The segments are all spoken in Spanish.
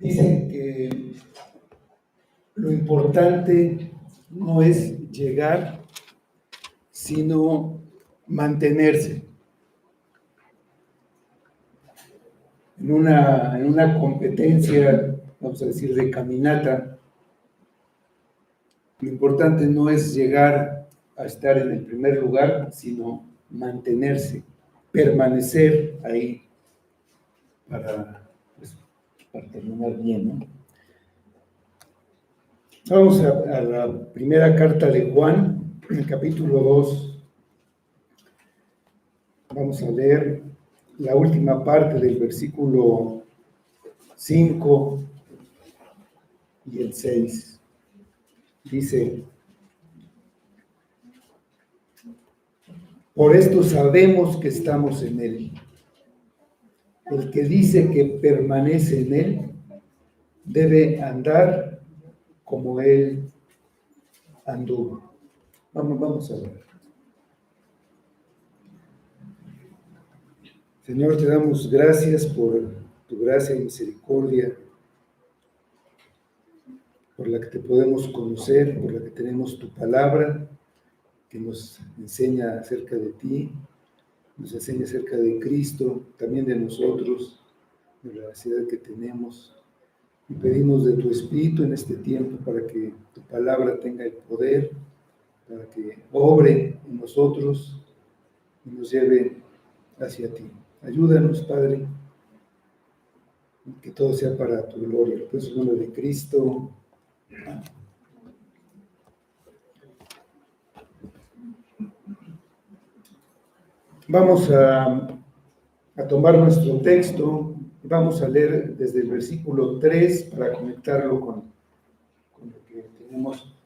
Dicen que lo importante no es llegar, sino mantenerse. En una competencia, vamos a decir, de caminata, lo importante no es llegar a estar en el primer lugar, sino mantenerse, permanecer ahí para terminar bien, ¿no? Vamos a la primera carta de Juan, en el capítulo 2. Vamos a leer la última parte del versículo 5 y el 6. Dice: por esto sabemos que estamos en Él. El que dice que permanece en Él debe andar como Él anduvo. Vamos a ver. Señor, te damos gracias por tu gracia y misericordia, por la que te podemos conocer, por la que tenemos tu palabra, que nos enseña acerca de ti, nos enseña acerca de Cristo, también de nosotros, de la necesidad que tenemos. Y pedimos de tu Espíritu en este tiempo para que tu palabra tenga el poder, para que obre en nosotros y nos lleve hacia ti. Ayúdanos, Padre, que todo sea para tu gloria. En el nombre de Cristo. Amén. Vamos a tomar nuestro texto y vamos a leer desde el versículo 3 para conectarlo con lo que tenemos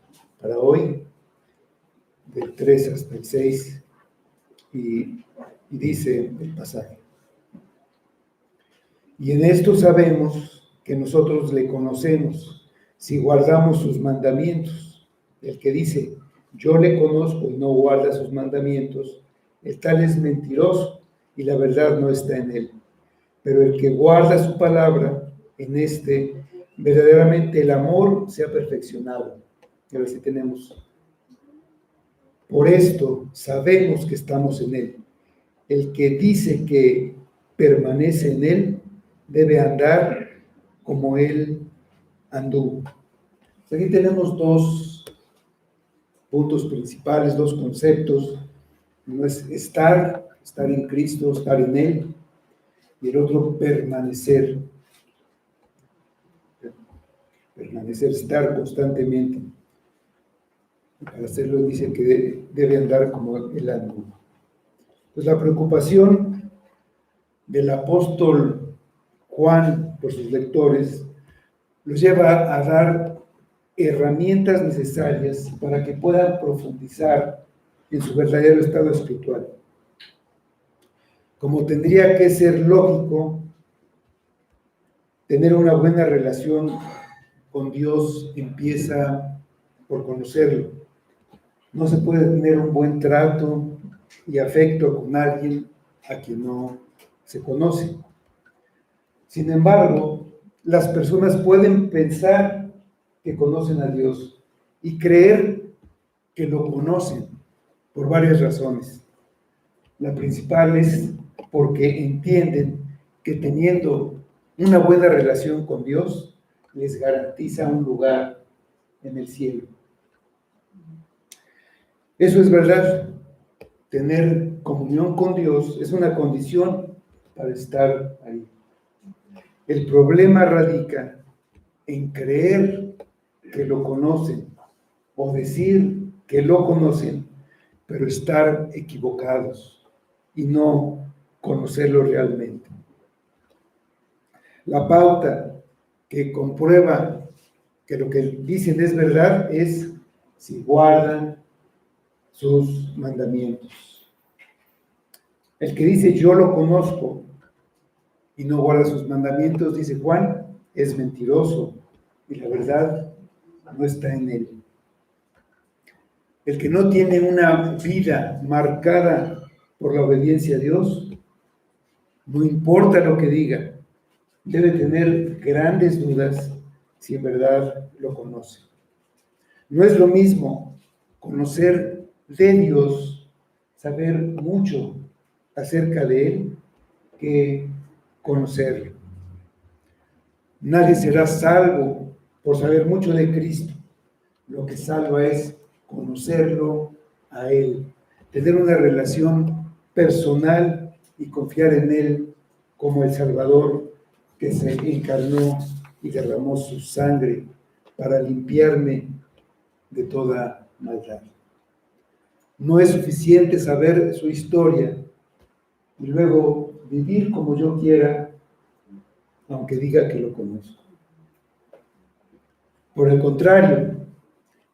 para hoy, del 3 hasta el 6, y dice el pasaje: y en esto sabemos que nosotros le conocemos, si guardamos sus mandamientos. El que dice, yo le conozco, y no guarda sus mandamientos, el tal es mentiroso, y la verdad no está en él. Pero el que guarda su palabra, en este, verdaderamente el amor se ha perfeccionado. Y ahora sí tenemos: por esto sabemos que estamos en él. El que dice que permanece en él, debe andar como él anduvo. Aquí tenemos dos puntos principales, dos conceptos. Uno es estar en Cristo, estar en Él, y el otro permanecer, estar constantemente. Para hacerlo dice que debe andar como Él anduvo. Pues la preocupación del apóstol Juan por sus lectores los lleva a dar herramientas necesarias para que puedan profundizar en su verdadero estado espiritual. Como tendría que ser lógico, tener una buena relación con Dios empieza por conocerlo. No se puede tener un buen trato y afecto con alguien a quien no se conoce. Sin embargo, las personas pueden pensar que conocen a Dios y creer que lo conocen por varias razones. La principal es porque entienden que teniendo una buena relación con Dios les garantiza un lugar en el cielo. Eso es verdad. Tener comunión con Dios es una condición para estar ahí. El problema radica en creer que lo conocen o decir que lo conocen, pero estar equivocados y no conocerlo realmente. La pauta que comprueba que lo que dicen es verdad es si guardan sus mandamientos. El que dice yo lo conozco y no guarda sus mandamientos, dice Juan, es mentiroso y la verdad no está en él. El que no tiene una vida marcada por la obediencia a Dios, no importa lo que diga, debe tener grandes dudas si en verdad lo conoce. No es lo mismo conocer de Dios, saber mucho acerca de Él, que conocerlo. Nadie será salvo por saber mucho de Cristo. Lo que salva es conocerlo a Él, tener una relación personal y confiar en Él como el Salvador que se encarnó y derramó su sangre para limpiarme de toda maldad. No es suficiente saber su historia y luego vivir como yo quiera, aunque diga que lo conozco. Por el contrario,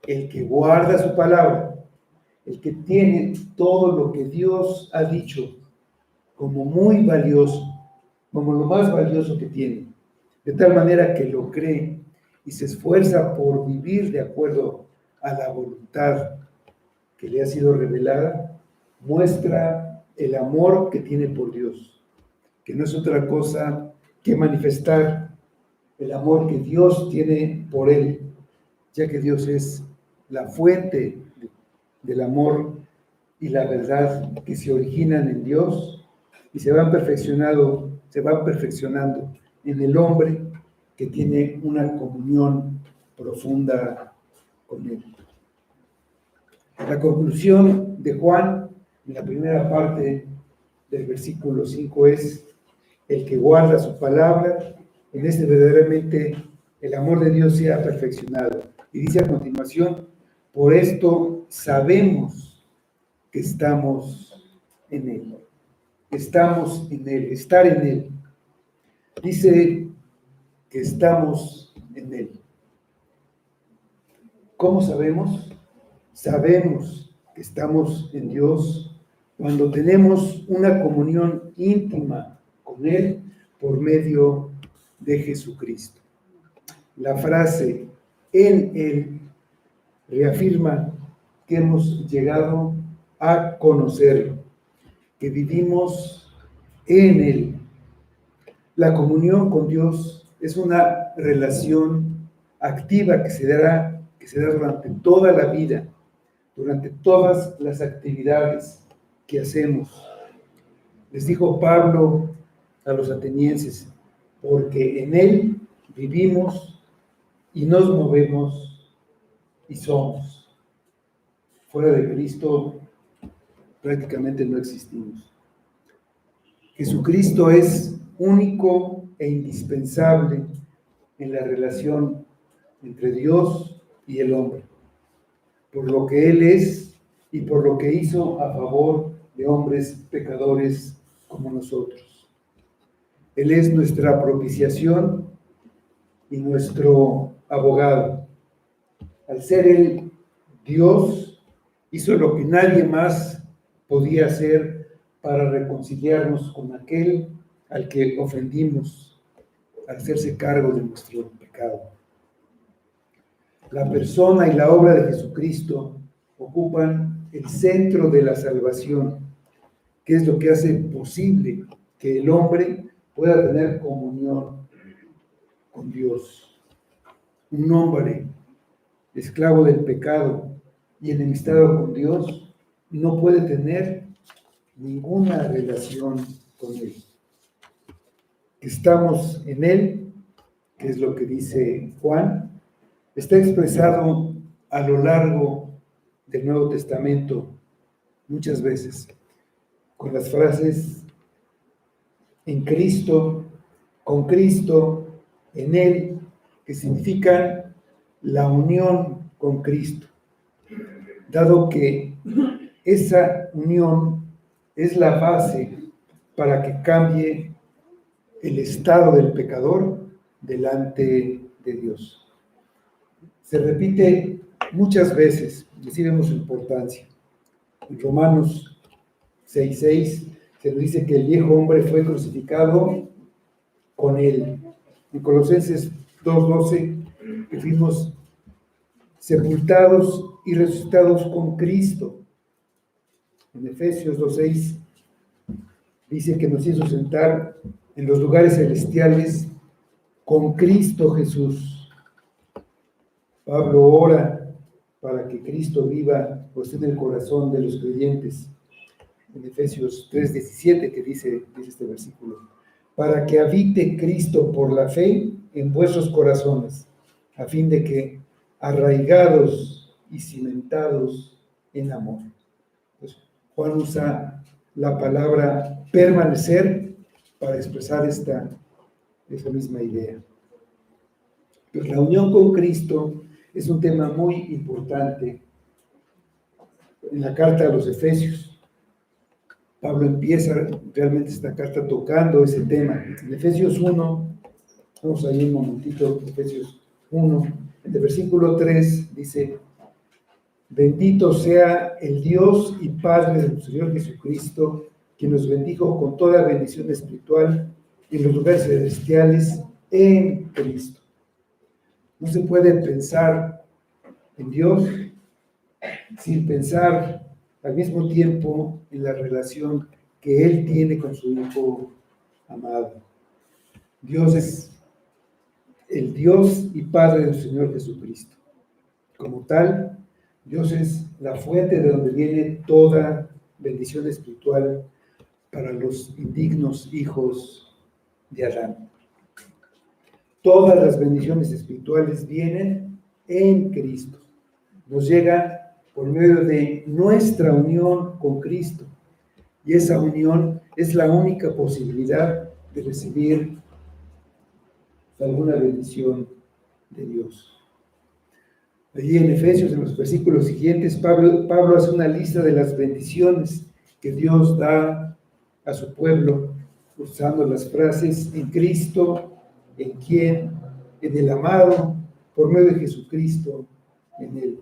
el que guarda su palabra, el que tiene todo lo que Dios ha dicho como muy valioso, como lo más valioso que tiene, de tal manera que lo cree y se esfuerza por vivir de acuerdo a la voluntad que le ha sido revelada, muestra el amor que tiene por Dios, que no es otra cosa que manifestar el amor que Dios tiene por él, ya que Dios es la fuente del amor y la verdad que se originan en Dios y se van perfeccionando en el hombre que tiene una comunión profunda con Él. La conclusión de Juan, en la primera parte del versículo 5, es: el que guarda su palabra, en este verdaderamente el amor de Dios sea perfeccionado. Y dice a continuación: por esto sabemos que estamos en Él. Estamos en Él, estar en Él. Dice que estamos en Él. ¿Cómo sabemos? Sabemos que estamos en Dios cuando tenemos una comunión íntima con Él por medio de Jesucristo. La frase "en Él" reafirma que hemos llegado a conocerlo, que vivimos en Él. La comunión con Dios es una relación activa que se da durante toda la vida, durante todas las actividades que hacemos. Les dijo Pablo a los atenienses: porque en Él vivimos y nos movemos y somos. Fuera de Cristo prácticamente no existimos. Jesucristo es único e indispensable en la relación entre Dios y el hombre, por lo que Él es y por lo que hizo a favor de hombres pecadores como nosotros. Él es nuestra propiciación y nuestro abogado. Al ser Él Dios, hizo lo que nadie más podía hacer para reconciliarnos con aquel al que ofendimos, al hacerse cargo de nuestro pecado. La persona y la obra de Jesucristo ocupan el centro de la salvación, que es lo que hace posible que el hombre pueda tener comunión con Dios. Un hombre esclavo del pecado y enemistado con Dios no puede tener ninguna relación con Él. Estamos en Él, que es lo que dice Juan, está expresado a lo largo del Nuevo Testamento muchas veces, con las frases en Cristo, con Cristo, en Él, que significan la unión con Cristo, dado que esa unión es la base para que cambie el estado del pecador delante de Dios. Se repite muchas veces, y así vemos su importancia. En Romanos 6:6 se nos dice que el viejo hombre fue crucificado con él. En Colosenses 2:12 que fuimos sepultados y resucitados con Cristo. En Efesios 2:6 dice que nos hizo sentar en los lugares celestiales con Cristo Jesús. Pablo ora para que Cristo viva pues, en el corazón de los creyentes. En Efesios 3:17, que dice este versículo, para que habite Cristo por la fe en vuestros corazones, a fin de que, arraigados y cimentados en amor. Pues, Juan usa la palabra permanecer para expresar esa misma idea. Pues la unión con Cristo es un tema muy importante en la carta a los Efesios. Pablo empieza realmente esta carta tocando ese tema. En Efesios 1, vamos ahí un momentito, Efesios 1, en el versículo 3 dice, bendito sea el Dios y Padre de nuestro Señor Jesucristo, quien nos bendijo con toda bendición espiritual en los lugares celestiales en Cristo. No se puede pensar en Dios sin pensar al mismo tiempo en la relación que Él tiene con su Hijo amado. Dios es el Dios y Padre del Señor Jesucristo. Como tal, Dios es la fuente de donde viene toda bendición espiritual para los indignos hijos de Adán. Todas las bendiciones espirituales vienen en Cristo. Nos llegan por medio de nuestra unión con Cristo. Y esa unión es la única posibilidad de recibir alguna bendición de Dios. Allí en Efesios, en los versículos siguientes, Pablo hace una lista de las bendiciones que Dios da a su pueblo, usando las frases en Cristo, en quien, en el amado, por medio de Jesucristo, en él.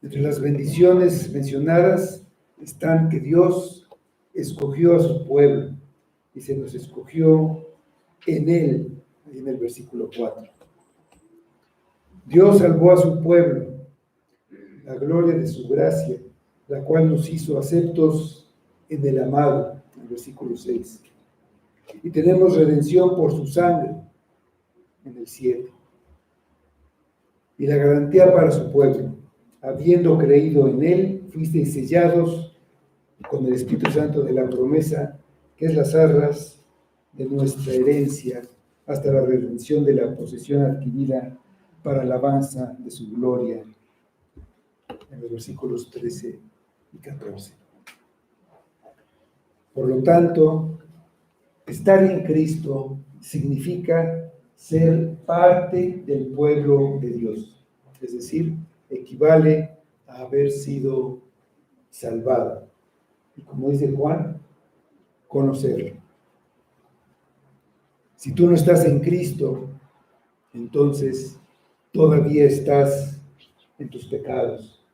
Entre las bendiciones mencionadas están que Dios escogió a su pueblo y se nos escogió en él, ahí en el versículo 4. Dios salvó a su pueblo, la gloria de su gracia, la cual nos hizo aceptos en el amado, en el versículo 6. Y tenemos redención por su sangre, en el 7. Y la garantía para su pueblo, habiendo creído en él, fuisteis sellados con el Espíritu Santo de la promesa, que es las arras de nuestra herencia, hasta la redención de la posesión adquirida para alabanza de su gloria, en los versículos 13 y 14. Por lo tanto, estar en Cristo significa ser parte del pueblo de Dios, es decir, equivale a haber sido salvado. Y como dice Juan, conocerlo. Si tú no estás en Cristo, entonces todavía estás en tus pecados.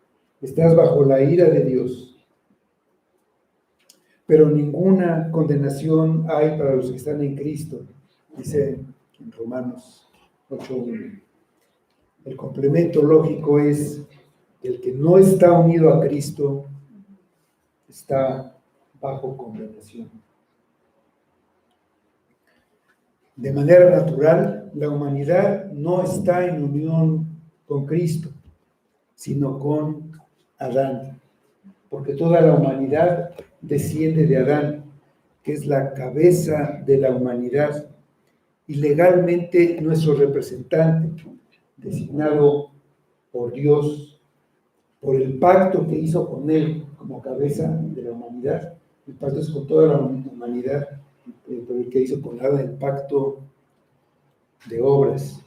Estás bajo la ira de Dios. Pero ninguna condenación hay para los que están en Cristo, dice en Romanos 8:1. El complemento lógico es que el que no está unido a Cristo está bajo condenación. De manera natural, la humanidad no está en unión con Cristo, sino con Adán, porque toda la humanidad desciende de Adán, que es la cabeza de la humanidad, y legalmente nuestro representante, designado por Dios, por el pacto que hizo con él como cabeza de la humanidad. El pacto es con toda la humanidad, por el que hizo con Adán el pacto de obras.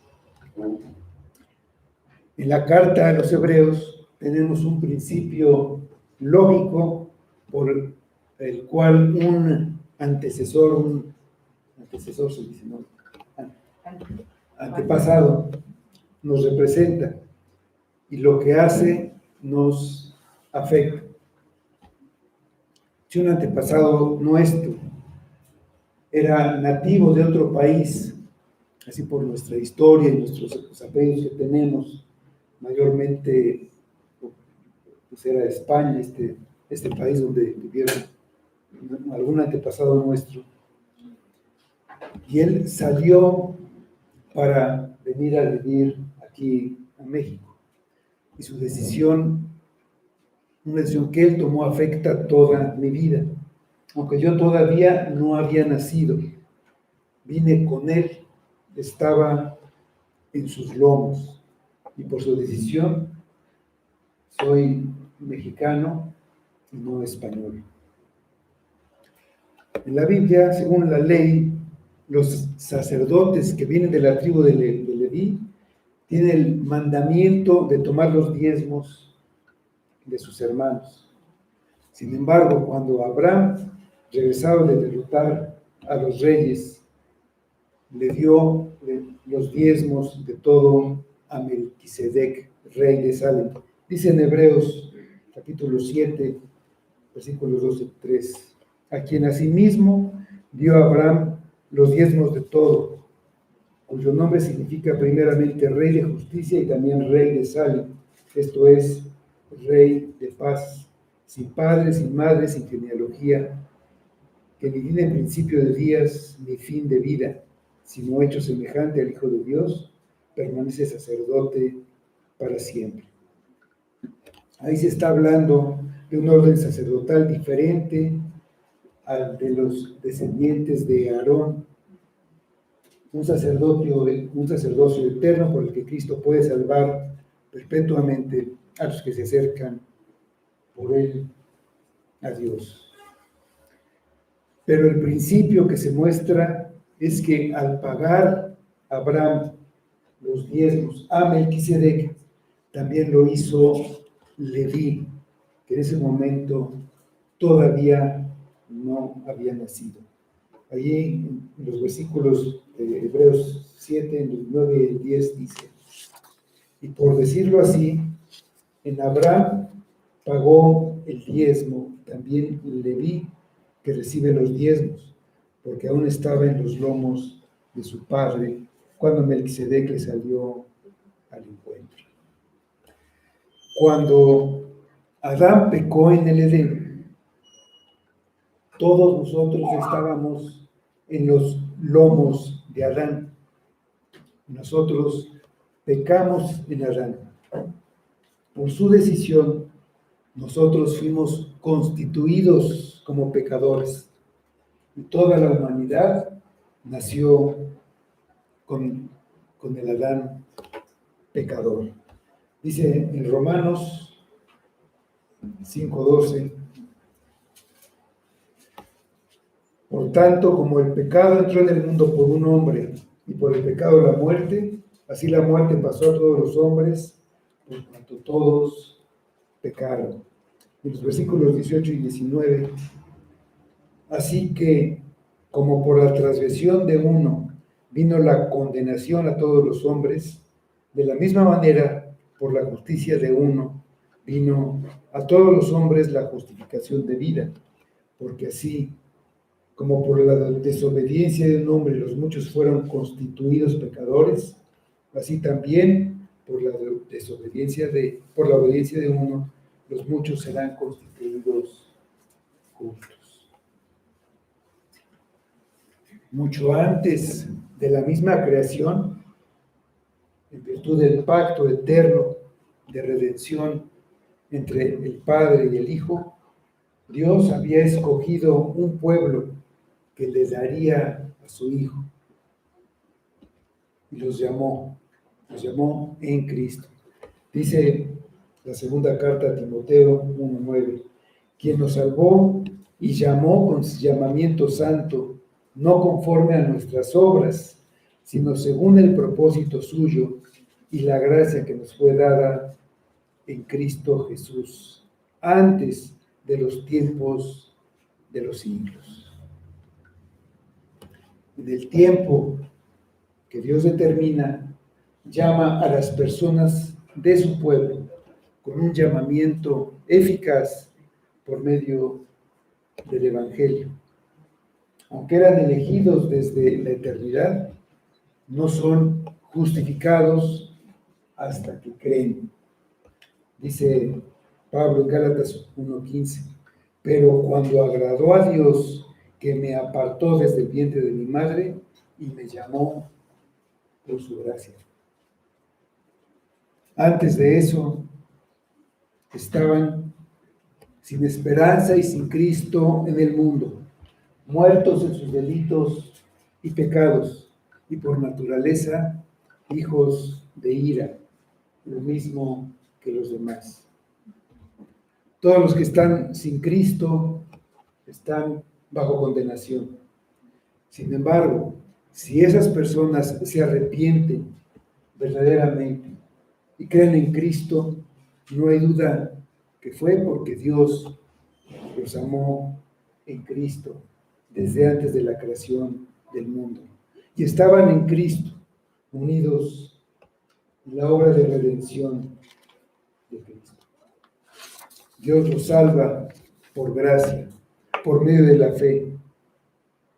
En la carta a los Hebreos tenemos un principio lógico por el cual un antecesor se dice, ¿no? Antepasado nos representa y lo que hace nos afecta. Si un antepasado nuestro era nativo de otro país, así por nuestra historia y nuestros apellidos que tenemos, mayormente pues era España, este país donde vivieron algún antepasado nuestro, y él salió para venir a vivir aquí a México. Y su decisión, una decisión que él tomó, afecta toda mi vida. Aunque yo todavía no había nacido, vine con él, estaba en sus lomos. Y por su decisión, soy mexicano y no español. En la Biblia, según la ley, los sacerdotes que vienen de la tribu de Leví tienen el mandamiento de tomar los diezmos de sus hermanos. Sin embargo, cuando Abraham, regresado de derrotar a los reyes, le dio los diezmos de todo a Melquisedec, rey de Salem. Dice en Hebreos capítulo 7, versículos 2 y 3, a quien asimismo dio a Abraham los diezmos de todo, cuyo nombre significa primeramente Rey de Justicia y también Rey de Salem, esto es, Rey de paz, sin padre, sin madre, sin genealogía, que ni tiene principio de días ni fin de vida, sino hecho semejante al Hijo de Dios, permanece sacerdote para siempre. Ahí se está hablando de un orden sacerdotal diferente al de los descendientes de Aarón, un sacerdocio eterno por el que Cristo puede salvar perpetuamente a los que se acercan por él a Dios. Pero el principio que se muestra es que al pagar Abraham los diezmos a Melquisedec, también lo hizo Leví, que en ese momento todavía no había nacido. Allí en los versículos de Hebreos 7, en los 9 y 10 dice, y por decirlo así, en Abraham pagó el diezmo, también Leví, que recibe los diezmos, porque aún estaba en los lomos de su padre cuando Melquisedec le salió al encuentro. Cuando Adán pecó en el Edén, todos nosotros estábamos en los lomos de Adán. Nosotros pecamos en Adán. Por su decisión, nosotros fuimos constituidos como pecadores. Y toda la humanidad nació con el Adán pecador. Dice en Romanos 5:12, por tanto, como el pecado entró en el mundo por un hombre, y por el pecado la muerte, así la muerte pasó a todos los hombres, por cuanto todos pecaron. En los versículos 18 y 19, así que, como por la transgresión de uno vino la condenación a todos los hombres, de la misma manera, por la justicia de uno, vino a todos los hombres la justificación de vida, porque así, como por la desobediencia de un hombre los muchos fueron constituidos pecadores, así también por la obediencia de uno, los muchos serán constituidos justos. Mucho antes de la misma creación, en virtud del pacto eterno de redención entre el Padre y el Hijo, Dios había escogido un pueblo que le daría a su Hijo. Y los llamó en Cristo. Dice la segunda carta a Timoteo 1:9, quien nos salvó y llamó con llamamiento santo, no conforme a nuestras obras, sino según el propósito suyo y la gracia que nos fue dada en Cristo Jesús, antes de los tiempos de los siglos. En el tiempo que Dios determina, llama a las personas de su pueblo con un llamamiento eficaz por medio del Evangelio. Aunque eran elegidos desde la eternidad, no son justificados hasta que creen. Dice Pablo en Gálatas 1:15, pero cuando agradó a Dios que me apartó desde el vientre de mi madre y me llamó por su gracia. Antes de eso, estaban sin esperanza y sin Cristo en el mundo, muertos en sus delitos y pecados, y por naturaleza hijos de ira, lo mismo que los demás. Todos los que están sin Cristo están bajo condenación. Sin embargo, si esas personas se arrepienten verdaderamente y creen en Cristo, no hay duda que fue porque Dios los amó en Cristo desde antes de la creación del mundo. Y estaban en Cristo, unidos en la obra de redención de Cristo. Dios los salva por gracia, por medio de la fe,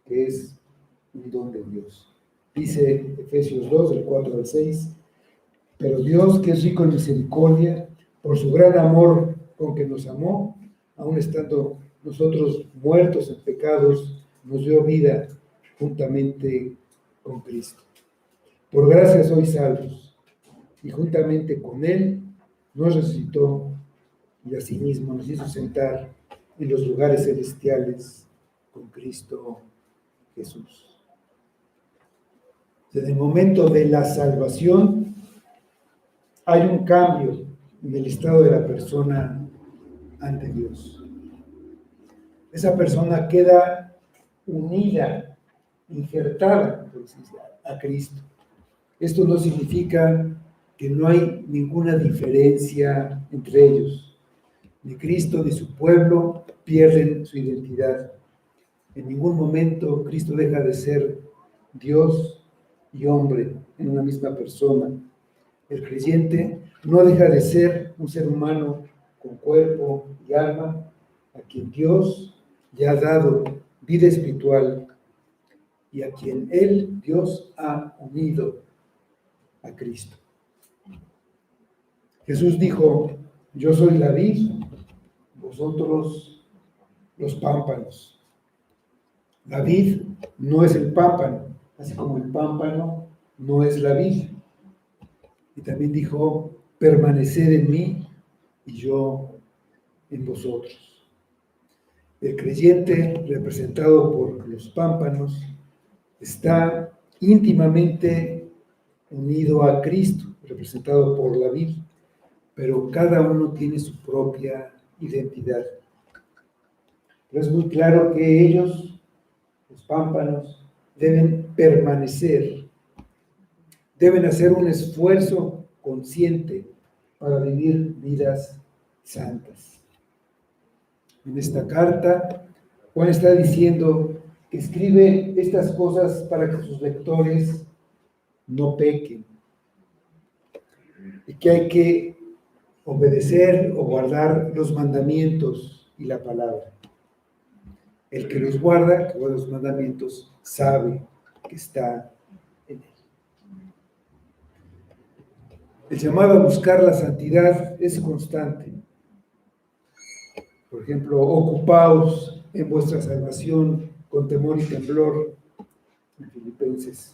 que es un don de Dios. Dice Efesios 2, del 4 al 6, pero Dios, que es rico en misericordia, por su gran amor con que nos amó, aun estando nosotros muertos en pecados, nos dio vida juntamente con Cristo. Por gracia sois salvos, y juntamente con Él nos resucitó y asimismo nos hizo sentar en los lugares celestiales con Cristo Jesús. Desde el momento de la salvación hay un cambio en el estado de la persona ante Dios. Esa persona queda unida, injertada a Cristo. Esto no significa que no hay ninguna diferencia entre ellos. Ni Cristo ni su pueblo pierden su identidad. En ningún momento Cristo deja de ser Dios y hombre en una misma persona. El creyente no deja de ser un ser humano con cuerpo y alma, a quien Dios ya ha dado vida espiritual y a quien Dios ha unido a Cristo. Jesús dijo: yo soy la vid, vosotros los pámpanos. La vid no es el pámpano, así como el pámpano no es la vid. Y también dijo: permaneced en mí y yo en vosotros. El creyente, representado por los pámpanos, está íntimamente unido a Cristo, representado por la vid, pero cada uno tiene su propia identidad. Pero es muy claro que ellos, los pámpanos, deben permanecer, deben hacer un esfuerzo consciente para vivir vidas santas. En esta carta, Juan está diciendo que escribe estas cosas para que sus lectores no pequen y que hay que obedecer o guardar los mandamientos y la palabra. El que los guarda, que guarda los mandamientos, sabe que está en él. El llamado a buscar la santidad es constante. Por ejemplo, ocupaos en vuestra salvación con temor y temblor, en Filipenses.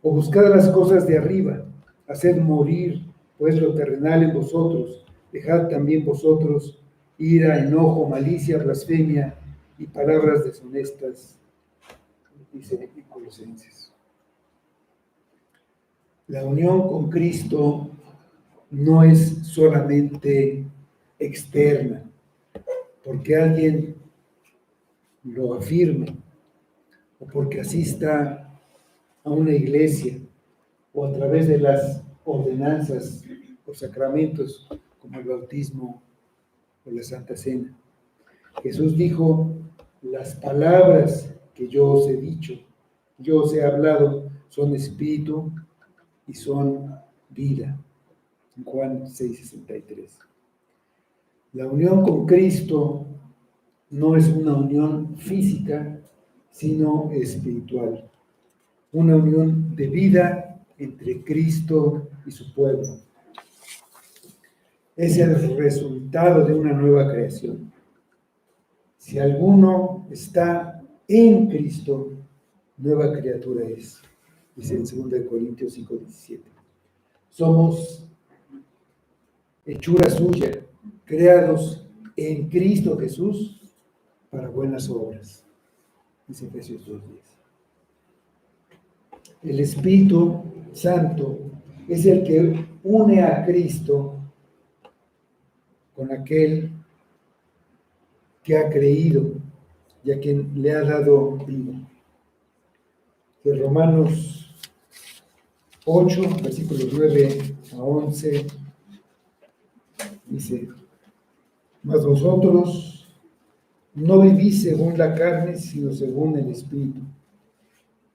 O buscad las cosas de arriba, haced morir pues lo terrenal en vosotros, dejad también vosotros ira, enojo, malicia, blasfemia y palabras deshonestas, dice en Colosenses. La unión con Cristo no es solamente externa, porque alguien lo afirme, o porque asista a una iglesia, o a través de las ordenanzas o sacramentos, como el bautismo o la Santa Cena. Jesús dijo: las palabras que yo os he dicho, yo os he hablado, son espíritu y son vida. En Juan 6:63. La unión con Cristo no es una unión física, sino espiritual. Una unión de vida entre Cristo y su pueblo. Es el resultado de una nueva creación. Si alguno está en Cristo, nueva criatura es. dice en 2 Corintios 5:17. Somos hechura suya, creados en Cristo Jesús para buenas obras, dice Efesios 2:10. El Espíritu Santo es el que une a Cristo con aquel que ha creído y a quien le ha dado vida. De Romanos 8, versículos 9 a 11, dice: mas vosotros no vivís según la carne, sino según el Espíritu,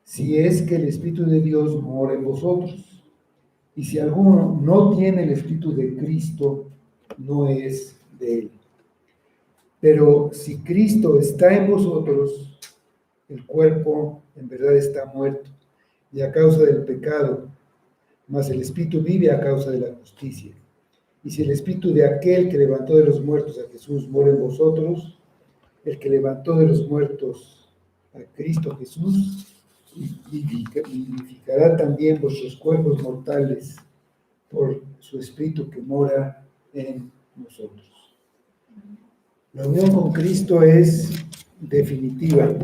si es que el Espíritu de Dios mora en vosotros. Y si alguno no tiene el Espíritu de Cristo, no es de él. Pero si Cristo está en vosotros, el cuerpo en verdad está muerto, y a causa del pecado, mas el Espíritu vive a causa de la justicia. Y si el Espíritu de aquel que levantó de los muertos a Jesús mora en vosotros, el que levantó de los muertos a Cristo Jesús, vivificará también vuestros cuerpos mortales por su Espíritu que mora en nosotros. La unión con Cristo es definitiva.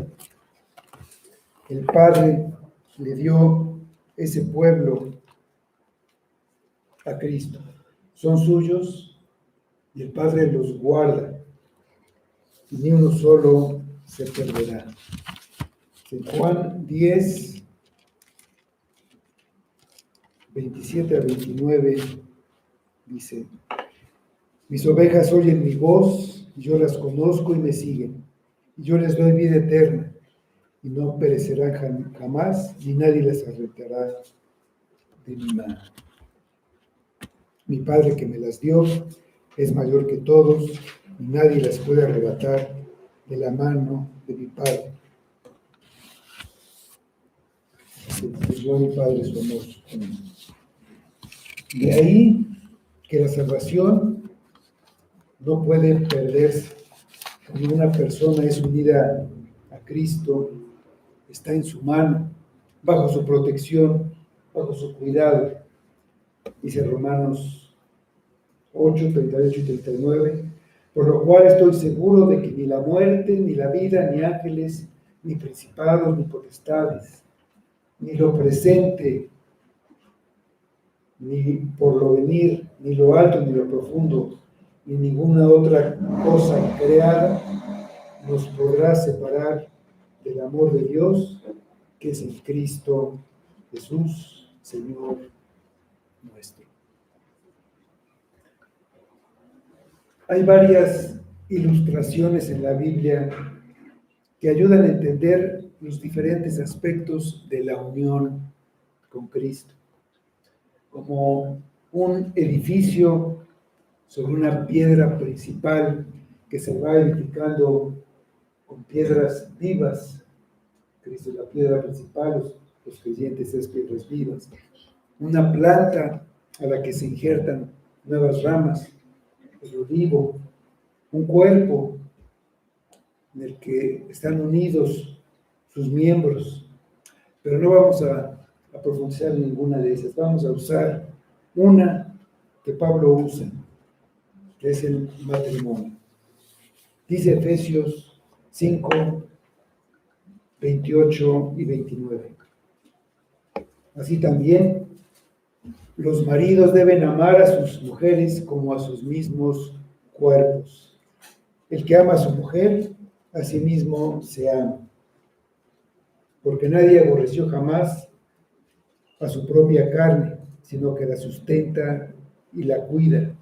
El Padre le dio ese pueblo a Cristo. Son suyos y el Padre los guarda. Y ni uno solo se perderá. En Juan 10, 27 a 29 dice: mis ovejas oyen mi voz, y yo las conozco y me siguen, y yo les doy vida eterna, y no perecerán jamás, ni nadie las arrebatará de mi mano. Mi Padre que me las dio es mayor que todos, y nadie las puede arrebatar de la mano de mi Padre. Pues yo a mi Padre su amor. De ahí que la salvación no puede perderse. Cuando una persona es unida a Cristo, está en su mano, bajo su protección, bajo su cuidado. Dice Romanos 8, 38 y 39, por lo cual estoy seguro de que ni la muerte, ni la vida, ni ángeles, ni principados, ni potestades, ni lo presente, ni por lo venir, ni lo alto, ni lo profundo, ni ninguna otra cosa creada nos podrá separar del amor de Dios, que es en Cristo Jesús, Señor nuestro. Hay varias ilustraciones en la Biblia que ayudan a entender los diferentes aspectos de la unión con Cristo, como un edificio sobre una piedra principal que se va edificando con piedras vivas. Cristo es la piedra principal, los creyentes es piedras vivas. Una planta a la que se injertan nuevas ramas, el olivo, un cuerpo en el que están unidos sus miembros, pero no vamos a profundizar en ninguna de esas. Vamos a usar una que Pablo usa, que es el matrimonio. Dice Efesios 5, 28 y 29. Así también, los maridos deben amar a sus mujeres como a sus mismos cuerpos. El que ama a su mujer, a sí mismo se ama. Porque nadie aborreció jamás a su propia carne, sino que la sustenta y la cuida,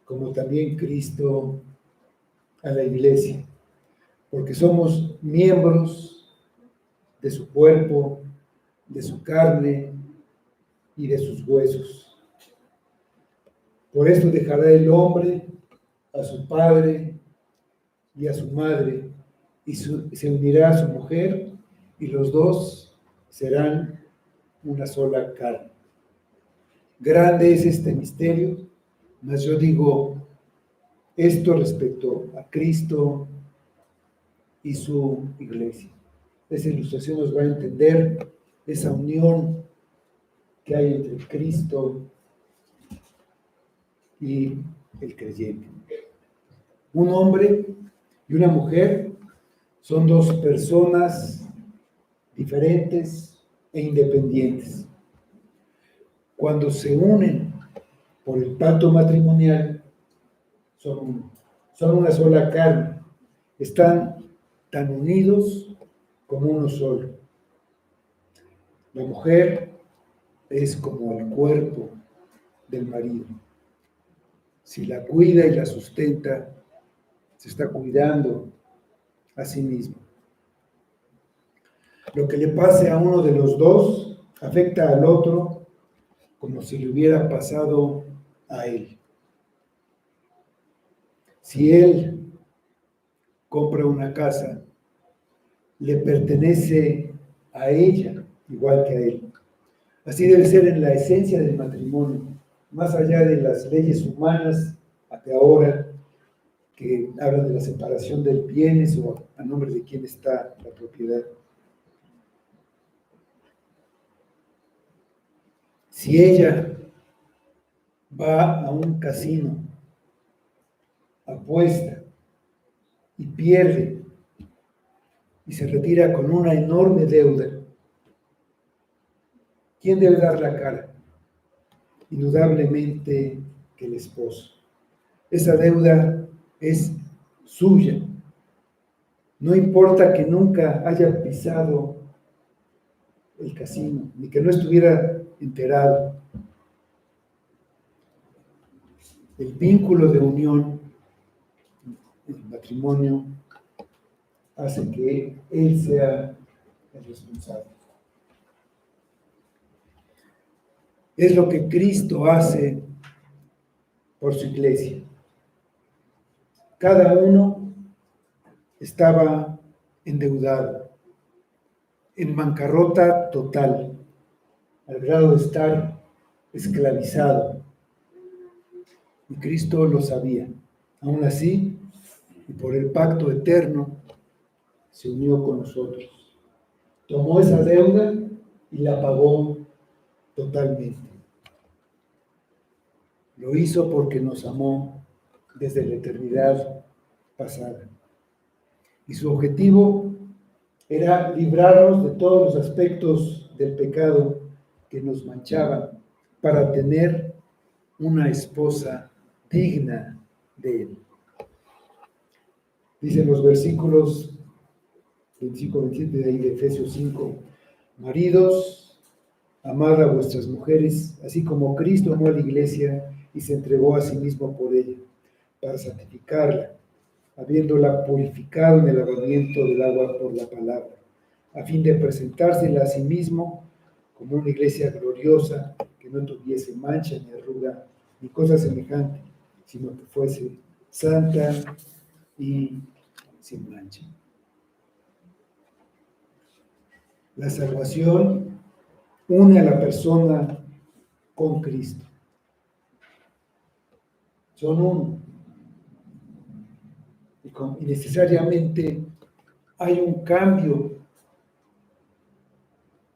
como también Cristo a la iglesia, porque somos miembros de su cuerpo, de su carne y de sus huesos. Por esto dejará el hombre a su padre y a su madre, y se unirá a su mujer, y los dos serán una sola carne. Grande es este misterio, mas yo digo esto respecto a Cristo y su iglesia. Esa ilustración nos va a entender esa unión que hay entre Cristo y el creyente. Un hombre y una mujer son dos personas diferentes e independientes. Cuando se unen por el pacto matrimonial, son una sola carne, están tan unidos como uno solo. La mujer es como el cuerpo del marido. Si la cuida y la sustenta, se está cuidando a sí mismo. Lo que le pase a uno de los dos afecta al otro como si le hubiera pasado a él. Si él compra una casa, le pertenece a ella igual que a él. Así debe ser en la esencia del matrimonio, más allá de las leyes humanas hasta ahora, que hablan de la separación de bienes o a nombre de quién está la propiedad. Si ella va a un casino, apuesta y pierde y se retira con una enorme deuda, ¿quién debe dar la cara? Indudablemente que el esposo. Esa deuda es suya. No importa que nunca haya pisado el casino, ni que no estuviera enterado. El vínculo de unión, el matrimonio, hace que él sea el responsable. Es lo que Cristo hace por su iglesia. Cada uno estaba endeudado, en bancarrota total, al grado de estar esclavizado. Y Cristo lo sabía. Aún así, y por el pacto eterno, se unió con nosotros. Tomó esa deuda y la pagó totalmente. Lo hizo porque nos amó desde la eternidad pasada. Y su objetivo era librarnos de todos los aspectos del pecado que nos manchaban para tener una esposa digna de él. Dicen los versículos 25-27 de ahí de Efesios 5, maridos, amad a vuestras mujeres, así como Cristo amó a la iglesia y se entregó a sí mismo por ella, para santificarla, habiéndola purificado en el lavamiento del agua por la palabra, a fin de presentársela a sí mismo como una iglesia gloriosa, que no tuviese mancha ni arruga, ni cosa semejante, sino que fuese santa y sin mancha. La salvación une a la persona con Cristo. Son uno. Y necesariamente hay un cambio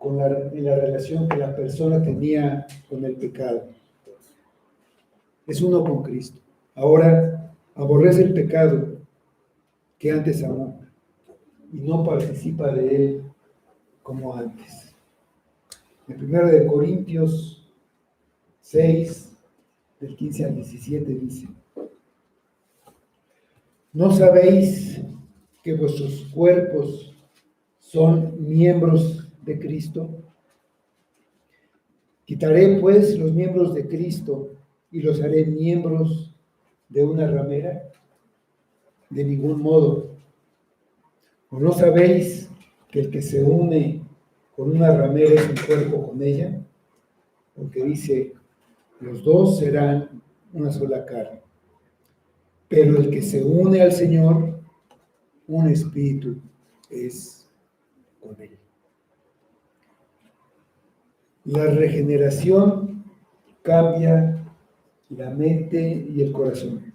en la relación que la persona tenía con el pecado. Es uno con Cristo. Ahora aborrece el pecado que antes amó y no participa de él como antes. En 1 Corintios 6, del 15 al 17 dice: ¿no sabéis que vuestros cuerpos son miembros de Cristo? Quitaré pues los miembros de Cristo y los haré miembros de una ramera. De ningún modo. ¿O no sabéis que el que se une con una ramera es un cuerpo con ella? Porque dice, los dos serán una sola carne. Pero el que se une al Señor, un espíritu es con él. La regeneración cambia la mente y el corazón.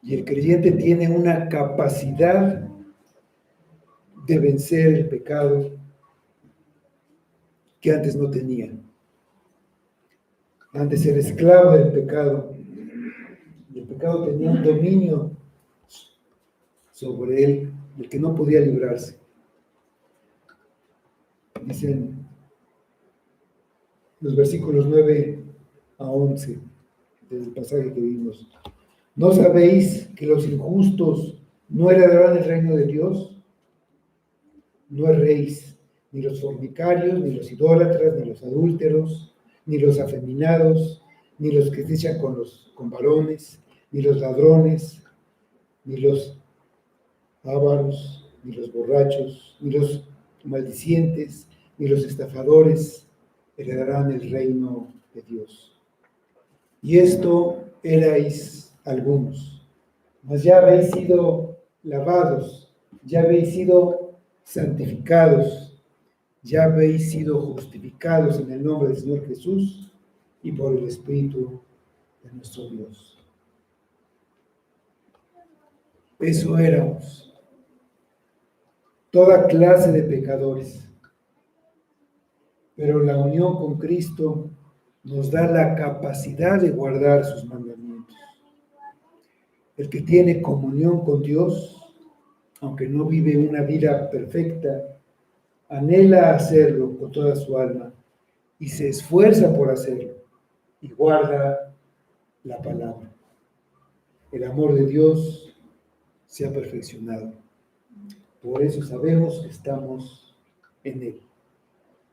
Y el creyente tiene una capacidad de vencer el pecado que antes no tenía. Antes era esclavo del pecado. Y el pecado tenía un dominio sobre él, del que no podía librarse. Dicen los versículos 9 a 11 del pasaje que vimos. ¿No sabéis que los injustos no heredarán el reino de Dios? No erréis, ni los fornicarios, ni los idólatras, ni los adúlteros, ni los afeminados, ni los que se echan con varones, ni los ladrones, ni los ávaros, ni los borrachos, ni los maldicientes, ni los estafadores heredarán el reino de Dios. Y esto erais algunos, mas ya habéis sido lavados, ya habéis sido santificados, ya habéis sido justificados en el nombre del Señor Jesús y por el Espíritu de nuestro Dios. Eso éramos. Toda clase de pecadores. Pero la unión con Cristo nos da la capacidad de guardar sus mandamientos. El que tiene comunión con Dios, aunque no vive una vida perfecta, anhela hacerlo con toda su alma y se esfuerza por hacerlo y guarda la palabra. El amor de Dios se ha perfeccionado. Por eso sabemos que estamos en Él,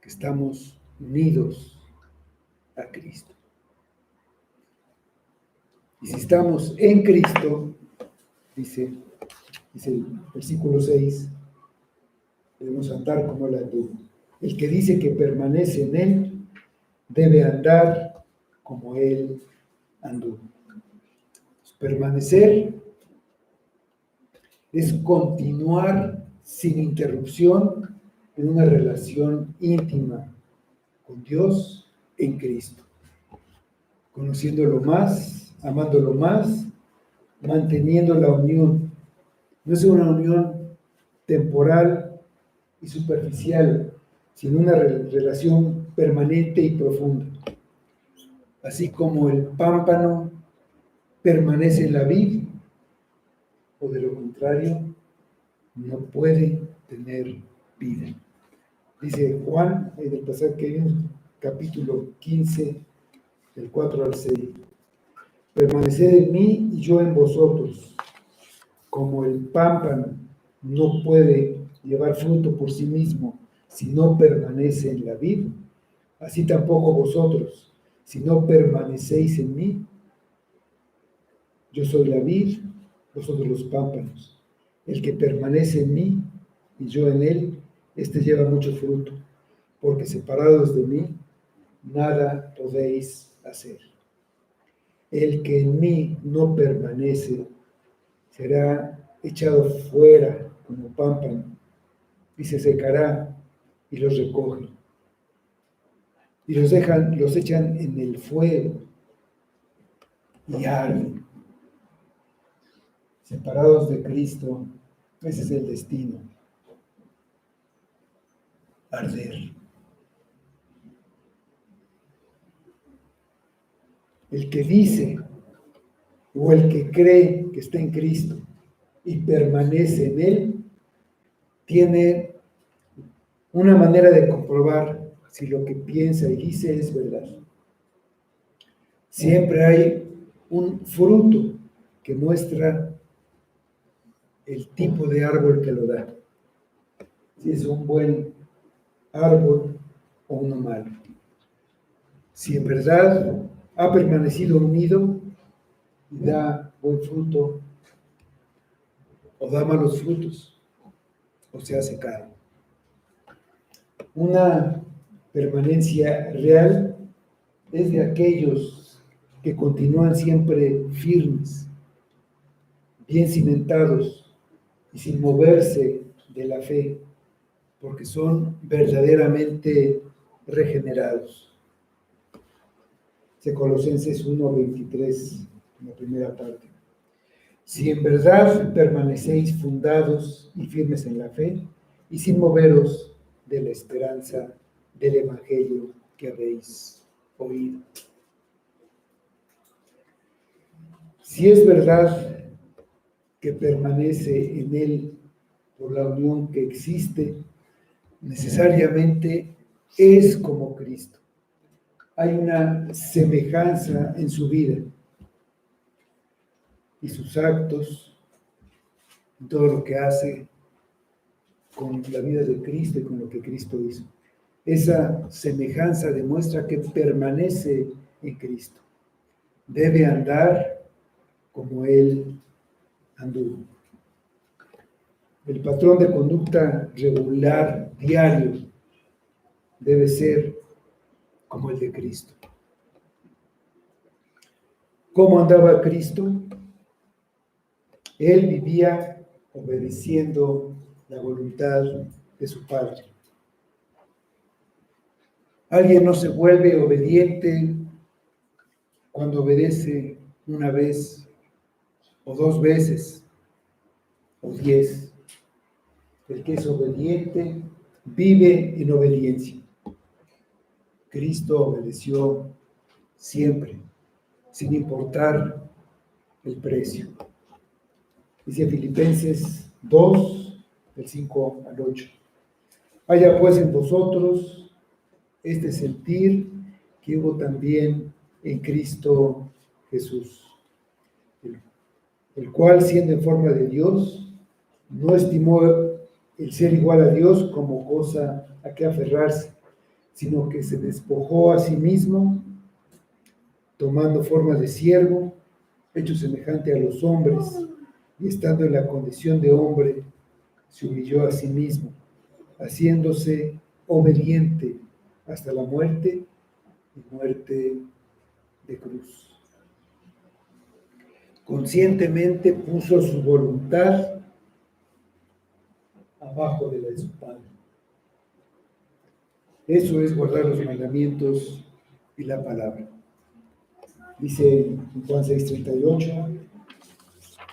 que estamos unidos a Cristo. Y si estamos en Cristo, dice el versículo 6, debemos andar como Él anduvo. El que dice que permanece en Él, debe andar como Él anduvo. Permanecer es continuar sin interrupción en una relación íntima con Dios en Cristo, conociéndolo más, amándolo más, manteniendo la unión. No es una unión temporal y superficial, sino una relación permanente y profunda. Así como el pámpano permanece en la vid, o de lo contrario, no puede tener vida. Dice Juan, en el pasaje que vimos, capítulo 15, del 4 al 6. Permaneced en mí y yo en vosotros. Como el pámpano no puede llevar fruto por sí mismo si no permanece en la vid, así tampoco vosotros, si no permanecéis en mí. Yo soy la vid, vosotros los pámpanos. El que permanece en mí y yo en él, este lleva mucho fruto, porque separados de mí, nada podéis hacer. El que en mí no permanece será echado fuera como pámpano y se secará y los recogen y los echan en el fuego y arden. Separados de Cristo, ese es el destino: arder. El que dice o el que cree que está en Cristo y permanece en Él, tiene una manera de comprobar si lo que piensa y dice es verdad. Siempre hay un fruto que muestra el tipo de árbol que lo da. Si es un buen árbol o uno malo. Si en verdad ha permanecido unido y da buen fruto, o da malos frutos, o se ha secado. Una permanencia real es de aquellos que continúan siempre firmes, bien cimentados y sin moverse de la fe, porque son verdaderamente regenerados. De Colosenses 1:23, la primera parte. Si en verdad permanecéis fundados y firmes en la fe, y sin moveros de la esperanza del Evangelio que habéis oído. Si es verdad que permanece en él por la unión que existe, necesariamente es como Cristo. Hay una semejanza en su vida y sus actos, en todo lo que hace con la vida de Cristo y con lo que Cristo hizo. Esa semejanza demuestra que permanece en Cristo. Debe andar como Él anduvo. El patrón de conducta regular, diario, debe ser como el de Cristo. ¿Cómo andaba Cristo? Él vivía obedeciendo la voluntad de su Padre. Alguien no se vuelve obediente cuando obedece una vez o dos veces o 10. El que es obediente vive en obediencia. Cristo obedeció siempre, sin importar el precio. Dice Filipenses 2, del 5 al 8. Haya pues en vosotros este sentir que hubo también en Cristo Jesús, el cual, siendo en forma de Dios, no estimó el ser igual a Dios como cosa a que aferrarse, sino que se despojó a sí mismo, tomando forma de siervo, hecho semejante a los hombres, y estando en la condición de hombre, se humilló a sí mismo, haciéndose obediente hasta la muerte y muerte de cruz. Conscientemente puso su voluntad abajo de la de su Padre. Eso es guardar los mandamientos y la palabra. Dice en Juan 6:38,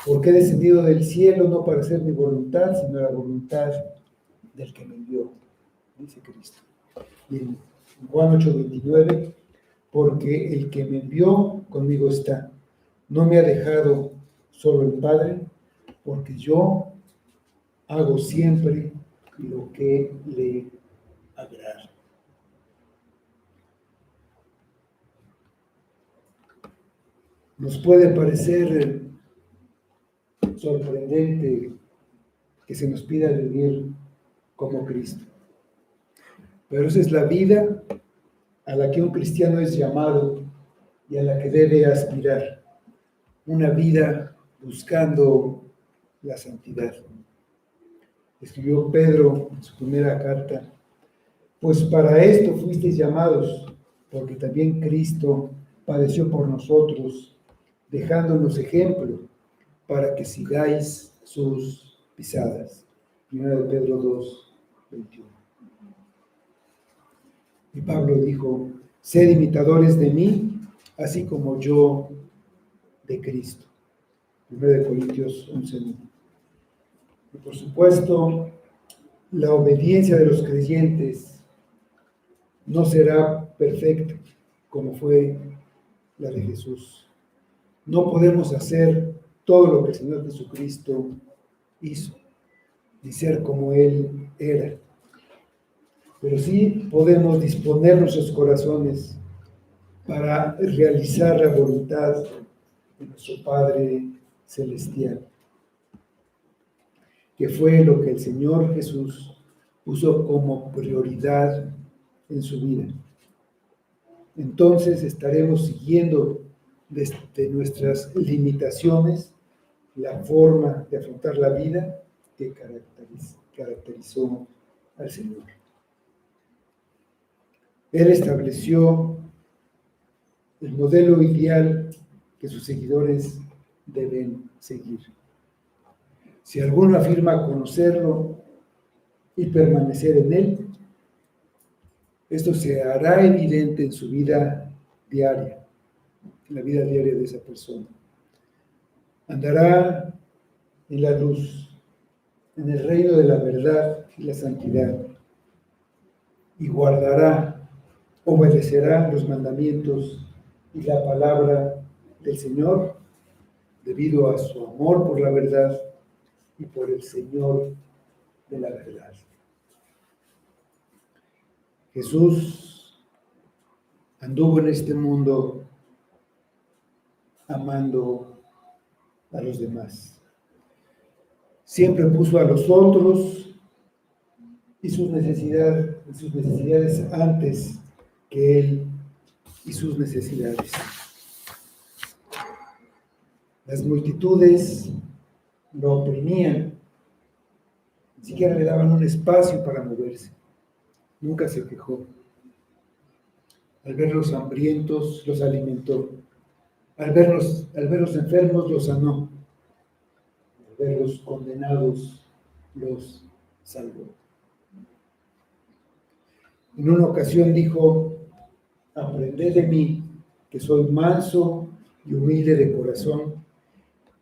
porque he descendido del cielo no para hacer mi voluntad, sino la voluntad del que me envió, dice Cristo. Y en Juan 8:29, porque el que me envió conmigo está. No me ha dejado solo el Padre, porque yo hago siempre lo que le agrada. Nos puede parecer sorprendente que se nos pida vivir como Cristo, pero esa es la vida a la que un cristiano es llamado y a la que debe aspirar, una vida buscando la santidad. Escribió Pedro en su primera carta, pues para esto fuisteis llamados, porque también Cristo padeció por nosotros, dejándonos ejemplo para que sigáis sus pisadas. Primera de Pedro 2:21. Y Pablo dijo, sed imitadores de mí, así como yo de Cristo. 1 Corintios 11:1. Y por supuesto, la obediencia de los creyentes no será perfecta como fue la de Jesús. No podemos hacer todo lo que el Señor Jesucristo hizo, ni ser como Él era. Pero sí podemos disponer nuestros corazones para realizar la voluntad de nuestro Padre Celestial, que fue lo que el Señor Jesús puso como prioridad en su vida. Entonces estaremos siguiendo desde nuestras limitaciones la forma de afrontar la vida que caracterizó al Señor. Él estableció el modelo ideal que sus seguidores deben seguir. Si alguno afirma conocerlo y permanecer en él, esto se hará evidente en su vida diaria, en la vida diaria de esa persona. Andará en la luz, en el reino de la verdad y la santidad, y guardará, obedecerá los mandamientos y la palabra del Señor, debido a su amor por la verdad y por el Señor de la verdad. Jesús anduvo en este mundo amando a los demás. Siempre puso a los otros y sus necesidades antes que él y sus necesidades. Las multitudes lo oprimían, ni siquiera le daban un espacio para moverse. Nunca se quejó. Al ver los hambrientos, los alimentó. Al ver los enfermos, los sanó. Al ver los condenados, los salvó. En una ocasión dijo: aprended de mí, que soy manso y humilde de corazón,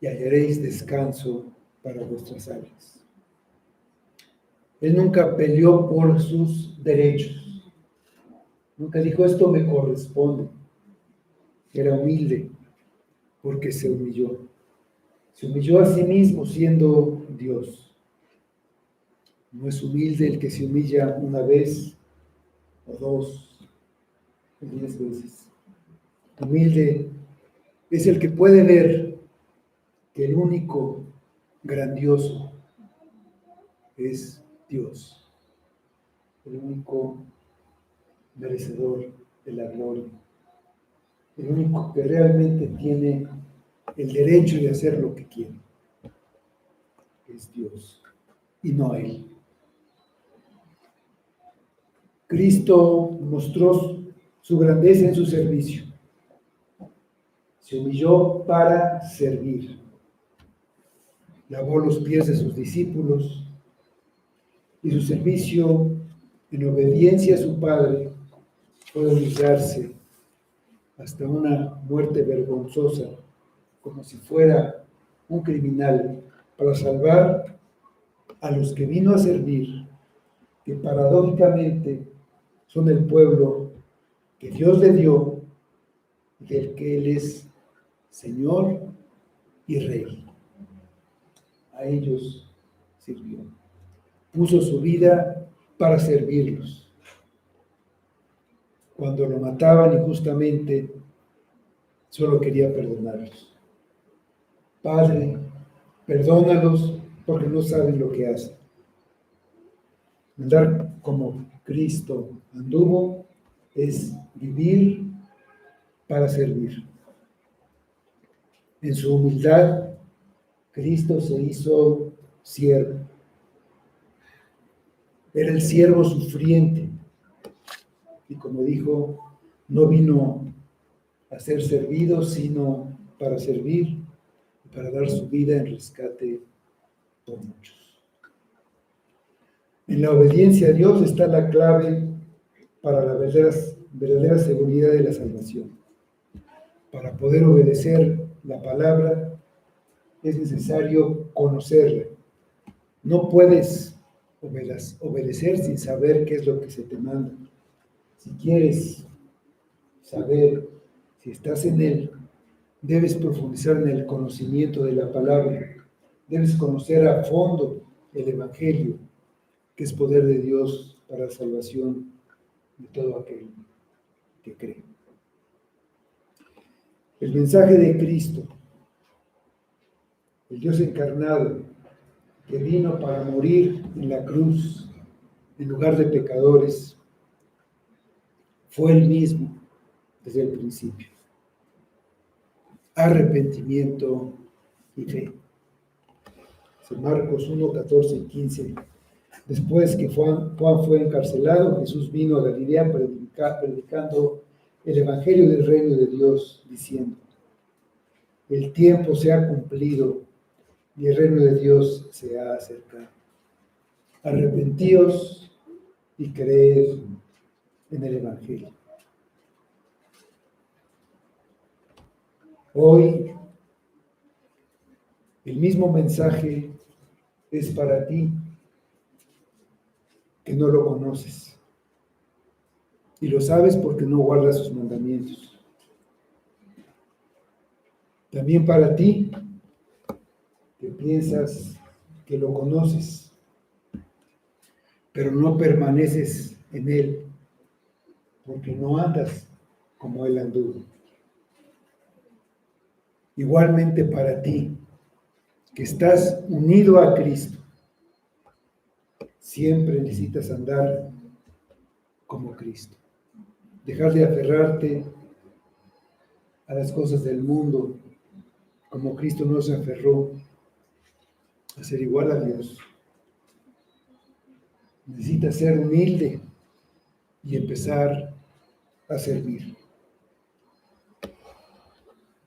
y hallaréis descanso para vuestras almas. Él nunca peleó por sus derechos. Nunca dijo: esto me corresponde. Era humilde porque se humilló. Se humilló a sí mismo siendo Dios. No es humilde el que se humilla una vez o dos o 10 veces. Humilde es el que puede ver que el único grandioso es Dios, el único merecedor de la gloria, el único que realmente tiene el derecho de hacer lo que quiere, es Dios y no Él. Cristo mostró su grandeza en su servicio. Se humilló para servir. Lavó los pies de sus discípulos y su servicio en obediencia a su Padre fue humillarse hasta una muerte vergonzosa, como si fuera un criminal, para salvar a los que vino a servir, que paradójicamente son el pueblo que Dios le dio y del que Él es Señor y Rey. A ellos sirvió. Puso su vida para servirlos. Cuando lo mataban injustamente, solo quería perdonarlos. Padre, perdónalos porque no saben lo que hacen. Andar como Cristo anduvo es vivir para servir. En su humildad, Cristo se hizo siervo. Era el siervo sufriente. Y como dijo, no vino a ser servido, sino para servir y para dar su vida en rescate por muchos. En la obediencia a Dios está la clave para la verdadera seguridad de la salvación. Para poder obedecer la palabra es necesario conocerla. No puedes obedecer sin saber qué es lo que se te manda. Si quieres saber si estás en Él, debes profundizar en el conocimiento de la palabra. Debes conocer a fondo el Evangelio, que es poder de Dios para la salvación de todo aquel que cree. El mensaje de Cristo, el Dios encarnado, que vino para morir en la cruz en lugar de pecadores, fue el mismo desde el principio. Arrepentimiento y fe. Marcos 1, 14 y 15. Después que Juan fue encarcelado, Jesús vino a Galilea predicando el Evangelio del reino de Dios, diciendo: el tiempo se ha cumplido y el reino de Dios se ha acercado. Arrepentíos y creed en el Evangelio. Hoy, el mismo mensaje es para ti, que no lo conoces. Y lo sabes porque no guardas sus mandamientos. También para ti, que piensas que lo conoces, pero no permaneces en él, porque no andas como él anduvo. Igualmente para ti, que estás unido a Cristo, siempre necesitas andar como Cristo. Dejar de aferrarte a las cosas del mundo, como Cristo no se aferró a ser igual a Dios. Necesitas ser humilde y empezar a servir.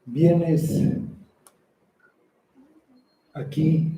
Vienes aquí